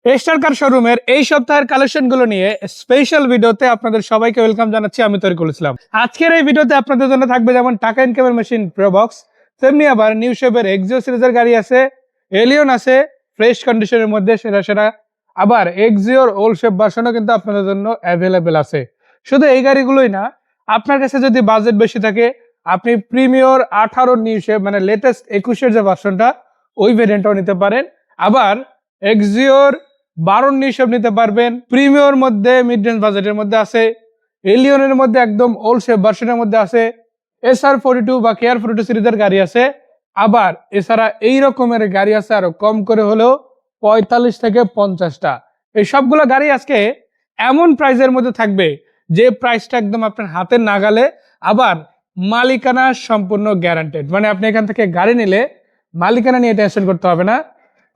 Ester কার শোরুমের এই সপ্তাহের কালেকশনগুলো নিয়ে স্পেশাল ভিডিওতে আপনাদের সবাইকে ওয়েলকাম জানাচ্ছি। আমি তরিকুল ইসলাম। আজকের এই ভিডিওতে আপনাদের জন্য থাকবে যেমন টাকা ইনকামের মেশিন প্রোবক্স, তেমনি আবার নিউ শেপের এক্সিও সিরিজের গাড়ি আছে, এলিয়ন আছে ফ্রেশ কন্ডিশনের মধ্যে সেরা সেরা, আবার এক্সিওর ওল্ড শেপ ভার্সনও কিন্তু আপনাদের জন্য অ্যাভেলেবেল আছে। শুধু এই গাড়িগুলোই না, আপনার কাছে যদি বাজেট বেশি থাকে আপনি প্রিমিয়র 18 নিউ শেপ মানে লেটেস্ট 21-এর যে ভার্সনটা ওই ভেরিয়েন্টটাও নিতে পারেন। আবার এক্সিওর 12 নিউ নিতে পারবেন। প্রিমিয়র মধ্যে মিড রেঞ্জ বাজেটের মধ্যে আছে, এলিয়নের মধ্যে একদম ওল্ড শেপ ভার্সনের মধ্যে আছে, SR42 বা KR42 সিরিজের গাড়ি আছে। আবার এছাড়া এই রকমের গাড়ি আছে আরো কম করে হলেও 45 থেকে 50টা। এই সবগুলো গাড়ি আজকে এমন প্রাইসের মধ্যে থাকবে যে প্রাইসটা একদম আপনার হাতের নাগালে, আবার মালিকানা সম্পূর্ণ গ্যারান্টেড। মানে আপনি এখান থেকে গাড়ি নিলে মালিকানা নিয়ে টেনশন করতে হবে না,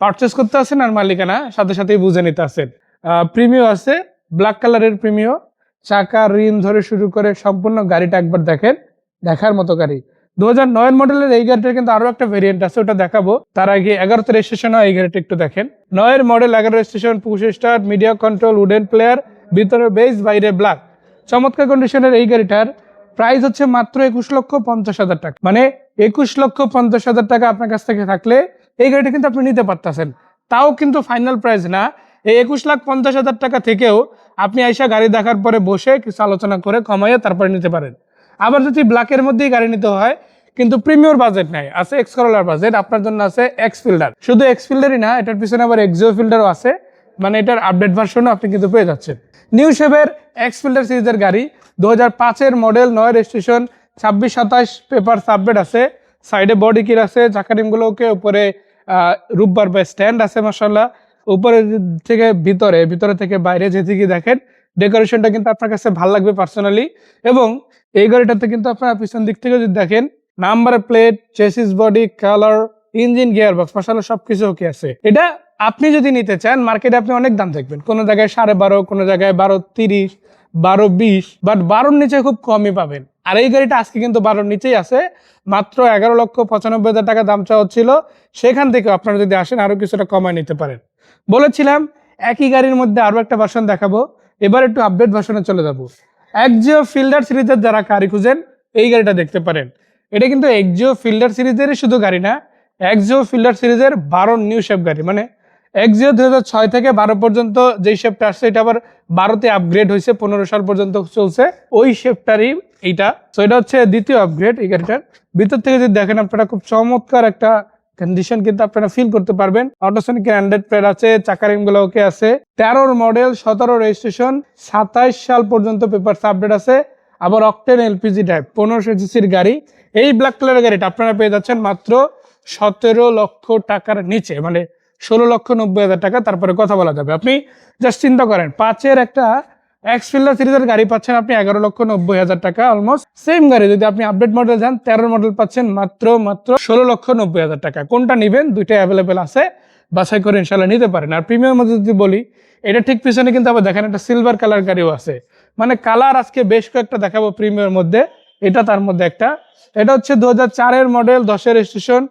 পারচেস করতে আসেন আর মালিকানা সাথে সাথেই বুঝে নিতে আসেন। প্রিমিও আছে, ব্ল্যাক কালারের প্রিমিও, চাকা রিম ধরে শুরু করে সম্পূর্ণ গাড়িটা একবার দেখেন, দেখার মতো গাড়ি। 2009 মডেলের এই গাড়িটার কিন্তু আরো একটা ভেরিয়েন্ট আছে, ওটা দেখাবো। তার আগে 11তে রেজিস্ট্রেশন হয় এই গাড়িটা একটু দেখেন। 9 model, 11 registration, push start, media control, wooden player, ভিতরে বেস, বাইরে ব্ল্যাক, চমৎকার কন্ডিশনের এই গাড়িটার প্রাইস হচ্ছে মাত্র 21,50,000 টাকা। মানে 21,50,000 টাকা আপনার কাছ থেকে থাকলে এই গাড়িটা কিন্তু আপনি নিতে পারতেছেন। তাও কিন্তু ফাইনাল প্রাইস না, এই 21,50,000 টাকা থেকেও আপনি আইসা গাড়ি দেখার পরে বসে কিছু আলোচনা করে কমাইয়ে তারপরে নিতে পারেন। আবার যদি ব্ল্যাকের মধ্যেই গাড়ি নিতে হয় কিন্তু প্রিমিয়র বাজেট নাই, আছে এক্স করোলার বাজেট, আপনার জন্য আছে এক্স ফিল্ডার। শুধু এক্স ফিল্ডারই না, এটার পিছনে আবার এক্সিও ফিল্ডারও আছে, মানে এটার আপডেট ভার্সনও আপনি কিন্তু পেয়ে যাচ্ছেন। নিউ শেপের এক্স ফিল্ডার সিরিজের গাড়ি, 2005-এর মডেল, 9 রেজিস্ট্রেশন, 26-27 পেপার আপডেট আছে, সাইডে বডি কিট আছে, চাকা রিমগুলোকে উপরে রূপবার বা স্ট্যান্ড আছে মাশাআল্লাহ। উপরে থেকে ভিতরে থেকে বাইরে যেদিকে দেখেন ডেকোরেশনটা কিন্তু আপনার কাছে ভালো লাগবে পার্সোনালি। এবং এই গাড়িটাতে কিন্তু আপনার পিছন দিক থেকে যদি দেখেন, number plate, chassis body, colour, engine, gear box মাশাআল্লাহ সবকিছু ওকে আছে। এটা আপনি যদি নিতে চান মার্কেটে আপনি অনেক দাম দেখবেন, কোনো জায়গায় 12.5, কোনো জায়গায় 12.30, 12.20, বাট 12-র নিচে খুব কমই পাবেন। আর এই গাড়িটা আজকে কিন্তু 12-র নিচেই আছে, মাত্র 11,95,000 টাকা দাম চাওয়া হচ্ছিল। সেখান থেকে আপনারা যদি আসেন আরো কিছুটা কমায় নিতে পারেন। বলেছিলাম একই গাড়ির মধ্যে আরো একটা ভার্সন দেখাবো, এবার একটু আপডেট ভার্সনে চলে যাবো। এক্সিও ফিল্ডার সিরিজের যারা গাড়ি খুঁজেন এই গাড়িটা দেখতে পারেন। এটা কিন্তু এক্সিও ফিল্ডার সিরিজেরই শুধু গাড়ি না, এক্সিও ফিল্ডার সিরিজের 12 নিউ শেপ গাড়ি। মানে এক্সিও 2006 থেকে 12 পর্যন্ত যেই শেপটা আসছে এটা আবার 12তে আপগ্রেড হয়েছে, 15 সাল পর্যন্ত চলছে ওই শেপটারই এইটা। তো এটা হচ্ছে দ্বিতীয় আপগ্রেড এই গাড়িটার। ভিতর থেকে যদি দেখেন আপনারা খুব চমৎকার একটা কন্ডিশন কিন্তু আপনারা ফিল করতে পারবেন। অটোসনিকের অ্যান্ড্রয়েড প্লেট আছে, চাকা রিমগুলো ওকে আছে। 13 মডেল, 17 রেজিস্ট্রেশন, 27 সাল পর্যন্ত পেপার আপডেট আছে। আবার অকটেন এলপিজি টাইপ 1500 সিসির গাড়ি। এই ব্ল্যাক কালারের গাড়িটা আপনারা পেয়ে যাচ্ছেন মাত্র 17 লক্ষ টাকার নিচে, মানে 16,90,000 টাকা। তারপরে কথা বলা যাবে। আপনি জাস্ট চিন্তা করেন, 5-এর একটা এক্স ফিল্ডার সিরিজের গাড়ি পাচ্ছেন আপনি 11,90,000 টাকা। অলমোস্ট সেম গাড়ি যদি আপনি আপডেট মডেল যান 13 মডেল পাচ্ছেন মাত্র 16,90,000 টাকা। কোনটা নেবেন? দুইটাই অ্যাভেলেবেল আছে, বাছাই করে ইনশাল্লাহ নিতে পারেন। আর প্রিমিয়াম মধ্যে যদি বলি, এটা ঠিক পিছনে কিন্তু আবার দেখেন একটা সিলভার কালার গাড়িও আছে। মানে কালার আজকে বেশ কয়েকটা দেখাবো প্রিমিয়ামের মধ্যে, এটা তার মধ্যে একটা। এটা হচ্ছে 2004-এর মডেল, 10-এর রেজিস্ট্রেশন,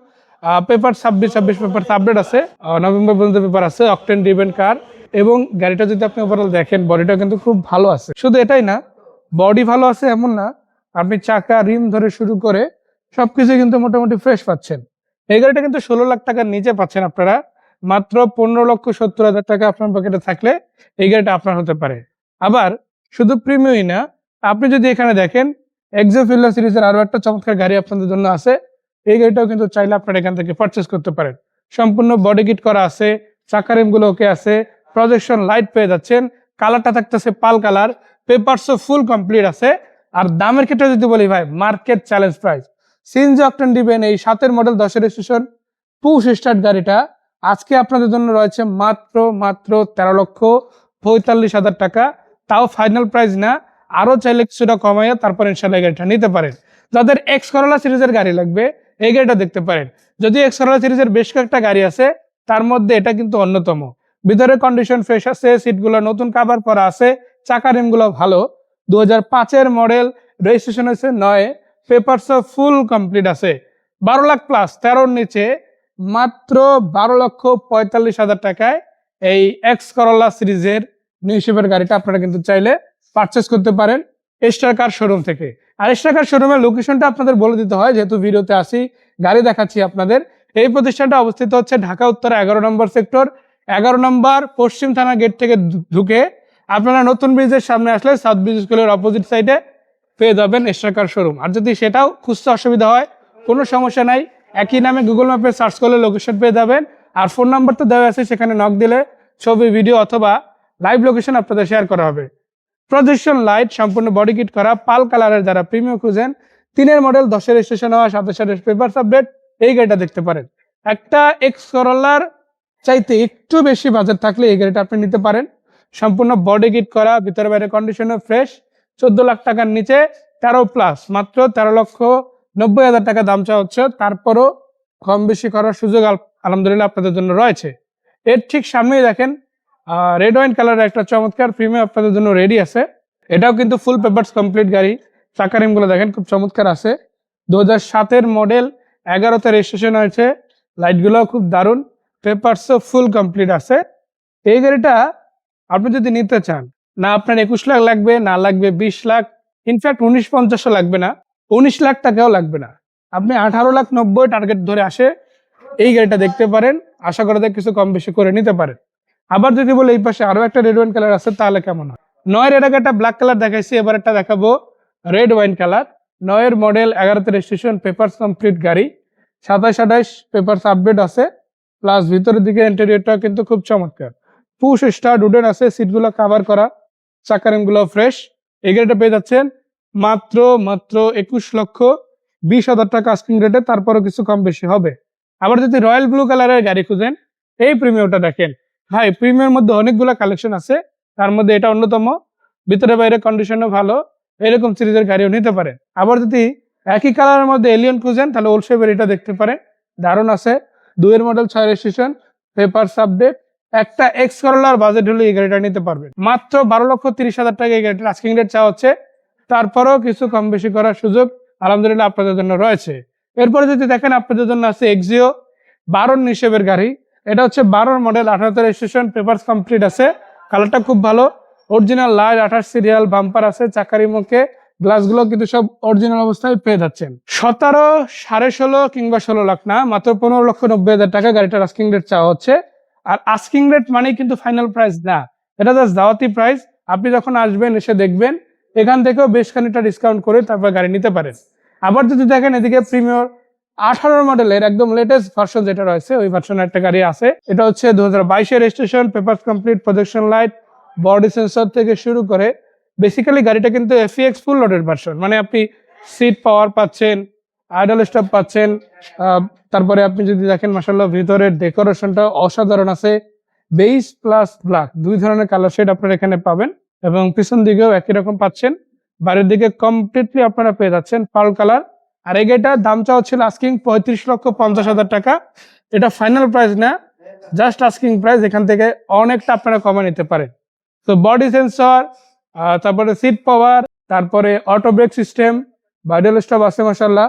পেপার 26 পেপার আপডেট আছে, নভেম্বর পর্যন্ত পেপার আছে, অকটেন ড্রিভেন কার। এবং গাড়িটা যদি আপনি ওভারঅল দেখেন বডিটা কিন্তু খুব ভালো আছে। শুধু এটাই না, বডি ভালো আছে এমন না, আপনি চাকা রিম ধরে শুরু করে সবকিছু কিন্তু মোটামুটি ফ্রেশ পাচ্ছেন। এই গাড়িটা কিন্তু 16 লাখ টাকার নিচে পাচ্ছেন আপনারা। মাত্র 15,70,000 টাকা আপনার পকেটে থাকলে এই গাড়িটা আপনার হতে পারে। আবার শুধু প্রিমিয়মই না, আপনি যদি এখানে দেখেন এক্সিও ফিল্ডার সিরিজের আরো একটা চমৎকার গাড়ি আপনাদের জন্য আছে। এই গাড়িটাও কিন্তু চাইলে আপনারা এখান থেকে পারচেস করতে পারেন। সম্পূর্ণ বডি কিট করা আছে, চাকা রিমগুলো ওকে আছে, প্রজেকশন লাইট পেয়ে যাচ্ছেন, কালারটা থাকতেছে পাল কালার, পেপারসও ফুল কমপ্লিট আছে। আর দামের ক্ষেত্রে যদি বলি ভাই, market challenge price. CNG octane driven এই 7-এর মডেল, 10-এর রেজিস্ট্রেশন, পুশ স্টার্ট গাড়িটা আজকে আপনাদের জন্য রয়েছে মাত্র 13,45,000 টাকা। তাও ফাইনাল প্রাইস না, আরো চাইলে কিছুটা কমাইয়া তারপর ইনশাল্লাহ গাড়িটা নিতে পারেন। যাদের এক্স করোলা সিরিজের গাড়ি লাগবে এই গাড়িটা দেখতে পারেন। যদি এক্স করোলা সিরিজের বেশ কয়েকটা গাড়ি আছে, তার মধ্যে এটা কিন্তু অন্যতম। ভিতরে কন্ডিশন ফ্রেশ আছে, সিটগুলো নতুন কাভার করা আছে, চাকা রিমগুলো ভালো। 2005-এর মডেল, রেজিস্ট্রেশন হয়েছে 9, পেপারস ফুল কমপ্লিট আছে। 12 লাখ প্লাস, 13-র নিচে মাত্র 12,45,000 টাকায় এই এক্স করোলা সিরিজের নিউ শেপের গাড়িটা আপনারা কিন্তু চাইলে পারচেস করতে পারেন স্টার কার শোরুম থেকে। আর স্টার কার শোরুমের লোকেশনটা আপনাদের বলে দিতে হয়, যেহেতু ভিডিওতে আসি গাড়ি দেখাচ্ছি আপনাদের। এই প্রতিষ্ঠানটা অবস্থিত হচ্ছে ঢাকা উত্তর 11 নম্বর সেক্টর, 11 নম্বর পশ্চিম থানা গেট থেকে ঢুকে আপনারা নতুন ব্রিজের সামনে আসলে সাউথ ব্রিজ স্কুলের অপোজিট সাইডে পেয়ে যাবেন স্টার কার শোরুম। আর যদি সেটাও খুঁজতে অসুবিধা হয় কোনো সমস্যা নাই, একই নামে গুগল ম্যাপে সার্চ করলে লোকেশন পেয়ে যাবেন। আর ফোন নাম্বার তো দেওয়া আছে, সেখানে নক দিলে ছবি, ভিডিও অথবা লাইভ লোকেশন আপনাদের শেয়ার করা হবে। প্রজেকশন লাইট সম্পূর্ণ বডি কিট করা পাল কালারের যারা প্রিমিয়াম খুঁজেন, 3-এর মডেল, 10-এর রেজিস্ট্রেশন হওয়া, 27-এর পেপারস আপডেট, এই গাড়িটা দেখতে পারেন। একটা এক্স করোলার চাইতে একটু বেশি বাজেট থাকলে এই গাড়িটা আপনি নিতে পারেন। সম্পূর্ণ বডি কিট করা, ভিতরে বাইরে কন্ডিশনও ফ্রেশ, 14 লাখ টাকার নিচে 13+, মাত্র 13,90,000 টাকা দাম চাওয়া হচ্ছে। তারপরও কম বেশি করার সুযোগ আলহামদুলিল্লাহ আপনাদের জন্য রয়েছে। এর ঠিক সামনেই দেখেন রেড ওয়াইন কালারের একটা চমৎকার প্রিমিয়াম আপনাদের জন্য রেডি আছে। এটাও কিন্তু ফুল পেপারস কমপ্লিট গাড়ি। চাকা রিমগুলো দেখেন খুব চমৎকার আছে। 2007-এর মডেল, 11তে রেজিস্ট্রেশন হয়েছে। লাইটগুলো খুব দারুণ, পেপারসও ফুল কমপ্লিট আছে। এই গাড়িটা আপনি যদি নিতে চান, না আপনার 21 লাখ লাগবে, না লাগবে 20 লাখ, ইনফ্যাক্ট 19,50,000 লাগবে না, 19 লাখ টাকাও লাগবে না, আপনি 18,90,000 টার্গেট ধরে আসে এই গাড়িটা দেখতে পারেন। আশা করা যায় কিছু কম বেশি করে নিতে পারেন। আবার যদি বলে এই পাশে আরো একটা রেড ওয়াইন কালার আছে, তাহলে কেমন হয়? 9-এর এর আগে একটা ব্ল্যাক কালার দেখাইছি, এবার একটা দেখাবো রেড ওয়াইন কালার। 9-এর মডেল, 11তে রেজিস্ট্রেশন, পেপারস কমপ্লিট গাড়ি, 27-28 পেপারস আপডেট আছে। প্লাস ভিতরের দিকে ইন্টেরিয়রটা কিন্তু খুব চমৎকার, পুশ স্টার্ট উডেন আছে, সিটগুলো কভার করা, চাকা রিমগুলো ফ্রেশ। এই গাড়িটা পেয়ে যাচ্ছেন মাত্র 21,20,000 টাকা আস্কিং রেটে, তারপরও কিছু কম বেশি হবে। আবার যদি রয়্যাল ব্লু কালারের গাড়ি খুঁজেন, এই প্রিমিয়ামটা দেখেন ভাই, প্রিমিয়ামের মধ্যে অনেকগুলো কালেকশন আছে, তার মধ্যে এটা অন্যতম। ভিতরে বাইরে কন্ডিশনও ভালো, এরকম সিরিজের গাড়িও নিতে পারেন। আবার যদি একই কালারের মধ্যে এলিয়ন খুঁজেন, তাহলে ওল্ড শেপের এটা দেখতে পারেন, দারুণ আছে। 2-এর মডেল, 6 রেজিস্ট্রেশন, পেপারস আপডেট। একটা এক্স করোলার বাজেট হলে এই গাড়িটা নিতে পারবেন। মাত্র 12,30,000 টাকা এই গাড়িটার আস্কিং রেট চাওয়া হচ্ছে, তারপরেও কিছু কম বেশি করার সুযোগ আলহামদুলিল্লাহ আপনাদের জন্য রয়েছে। এরপরে যদি দেখেন আপনাদের জন্য আছে এক্সিও 12 নিশেবের গাড়ি। এটা হচ্ছে 12 মডেল, 18তে রেজিস্ট্রেশন, পেপারস কমপ্লিট আছে, কালারটা খুব ভালো, অরিজিনাল লাইট, 28 সিরিয়াল, বাম্পার আছে, চাকারি মুখে গ্লাসগুলো কিন্তু সব অরিজিনাল অবস্থায় পেয়ে যাচ্ছেন। 17, 16.5 কিংবা 16 লাখ না, মাত্র 15,90,000 টাকা গাড়িটার আস্কিং রেট চাওয়া হচ্ছে। আর আস্কিং রেট মানেই কিন্তু ফাইনাল প্রাইস না, এটা জাস্ট দাওয়াতি প্রাইস। আপনি যখন আসবেন, এসে দেখবেন, এখান থেকেও বেশ খানিকটা ডিসকাউন্ট করে তারপর গাড়ি নিতে পারেন। আবার যদি দেখেন এদিকে প্রিমিয়ার 18 মডেলের একদম লেটেস্ট ভার্সন যেটা রয়েছে, ওই ভার্সনের একটা গাড়ি আছে। এটা হচ্ছে 2022-এর registration, papers complete, projection light, body sensor থেকে শুরু করে বেসিক্যালি গাড়িটা কিন্তু এফইএক্স ফুল লোডেড ভার্সন, মানে আপনি সিট পাওয়ার পাচ্ছেন, আইডল স্টপ পাচ্ছেন। তারপরে আপনি যদি দেখেন মাশাআল্লাহ ভিতরের ডেকোরেশনটা অসাধারণ আছে, বেইজ প্লাস ব্ল্যাক 2 ধরনের কালার শেড আপনারা এখানে পাবেন, এবং পিছন দিকেও একই রকম পাচ্ছেন। বাইরের দিকে কমপ্লিটলি আপনারা পেয়ে যাচ্ছেন পার্ল কালার। আর এই গাড়িটার দাম চাওয়া ছিল আস্কিং 35,50,000 টাকা। এটা ফাইনাল প্রাইস না, জাস্ট আস্কিং প্রাইস, এখান থেকে অনেকটা আপনারা কমে নিতে পারেন। তো বডি সেন্সর, তারপরে সিট পাওয়ার, তারপরে auto brake system, idle stop আছে মাশাআল্লাহ,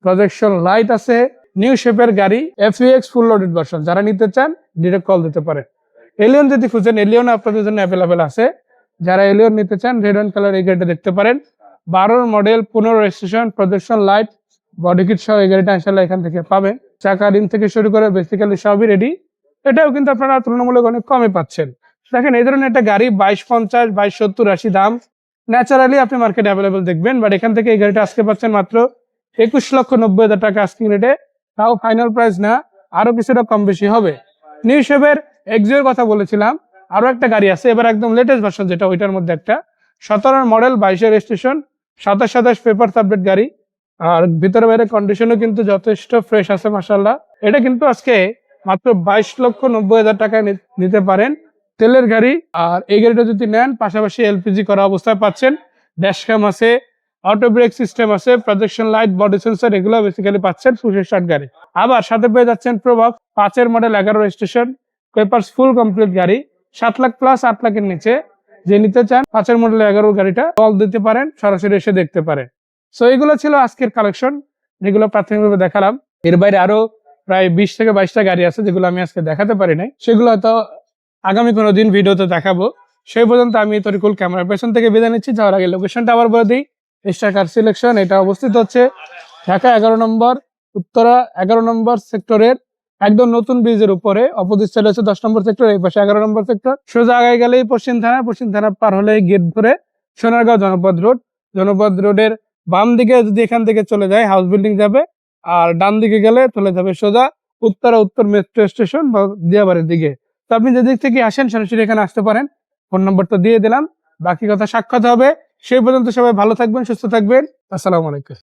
প্রজেকশন লাইট আছে, নিউ শেপের গাড়ি, এফইএক্স ফুল লোডেড ভার্সন। যারা নিতে চান ডিরেক্ট কল দিতে পারেন। এলিয়ন যদি খুঁজেন, এলিয়ন আপনাদের জন্য অ্যাভেলেবেল আছে। যারা এলিয়ন নিতে চান, রেড অ্যান্ড কালার এই গাড়িটা দেখতে পারেন। 12 model, 15 registration, projection light, body kit সহ এই গাড়িটা ইনশাআল্লাহ এখান থেকে পাবেন। চাকা রিম থেকে শুরু করে বেসিক্যালি সবই রেডি। এটাও কিন্তু আপনারা তুলনামূলক অনেক কমে পাচ্ছেন। দেখেন এই ধরনের একটা গাড়ি 22,50, 22,70, 80 দাম ন্যাচারালি আপনি মার্কেটে অ্যাভেলেবেল দেখবেন, বাট এখান থেকে এই গাড়িটা আজকে পাচ্ছেন মাত্র 21,90,000 টাকা আস্কিং রেটে। তাও ফাইনাল প্রাইস না, আরো কিছুটা কম বেশি হবে। নিউ শেপের এক্সিওর কথা বলেছিলাম, আরো একটা গাড়ি আছে, এবার একদম লেটেস্ট ভার্সন যেটা, ওইটার মধ্যে একটা 17 মডেল, 22-এর রেজিস্ট্রেশন, 27 পেপারস আপডেট গাড়ি। আর ভিতরে বাইরে কন্ডিশনও কিন্তু যথেষ্ট ফ্রেশ আছে মাশাআল্লাহ। এটা কিন্তু আজকে মাত্র 22,90,000 টাকায় নিতে পারেন, তেলের গাড়ি। আর এই গাড়িটা যদি নেন, পাশাপাশি এলপিজি করা অবস্থায় পাচ্ছেন, ড্যাশক্যাম আছে, অটো ব্রেক সিস্টেম আছে, প্রজেকশন লাইট, বডি সেন্সর, এগুলো বেসিক্যালি পাচ্ছেন ফুল স্টার্ট গাড়ি। আবার সাথে পেয়ে যাচ্ছেন প্রবক্স 5-এর model, 11 registration, papers full complete গাড়ি, 7 লাখ প্লাস, 8 লাখের নিচে যে নিতে চান 5-এর মডেল 11 গাড়িটা কল দিতে পারেন, সরাসরি এসে দেখতে পারেন। সো এগুলো ছিল আজকের কালেকশন, যেগুলো প্রাথমিকভাবে দেখালাম। এর বাইরে আরো প্রায় 20 থেকে 22টা গাড়ি আছে যেগুলো আমি আজকে দেখাতে পারি নাই, সেগুলো হয়তো আগামী কোনো দিন ভিডিওতে দেখাবো। সেই পর্যন্ত আমি তরিকুল ক্যামেরার পেছন থেকে বিদায় নিচ্ছি। যাওয়ার আগে লোকেশনটা আবার বলে দিই, স্টার কার সিলেকশন। এটা অবস্থিত হচ্ছে ঢাকা 11 নম্বর, উত্তরা 11 নম্বর সেক্টরের একদম নতুন ব্রিজের উপরে। অপোজিট সাইড হচ্ছে 10 নম্বর সেক্টর, এই পাশে 11 নম্বর সেক্টর। সোজা আগায় গেলেই পশ্চিম থানা পার হলে গেট ধরে সোনারগাঁও জনপদ রোডের বাম দিকে যদি এখান থেকে চলে যায় হাউস বিল্ডিং যাবে, আর ডান দিকে গেলে চলে যাবে সোজা উত্তর মেট্রো স্টেশন বা দিয়াবাড়ির দিকে। তো আপনি যেদিক থেকে আসেন সরাসরি এখানে আসতে পারেন। ফোন নম্বর তো দিয়ে দিলাম, বাকি কথা সাক্ষাৎ হবে। সেই পর্যন্ত সবাই ভালো থাকবেন, সুস্থ থাকবেন। আসসালামু আলাইকুম।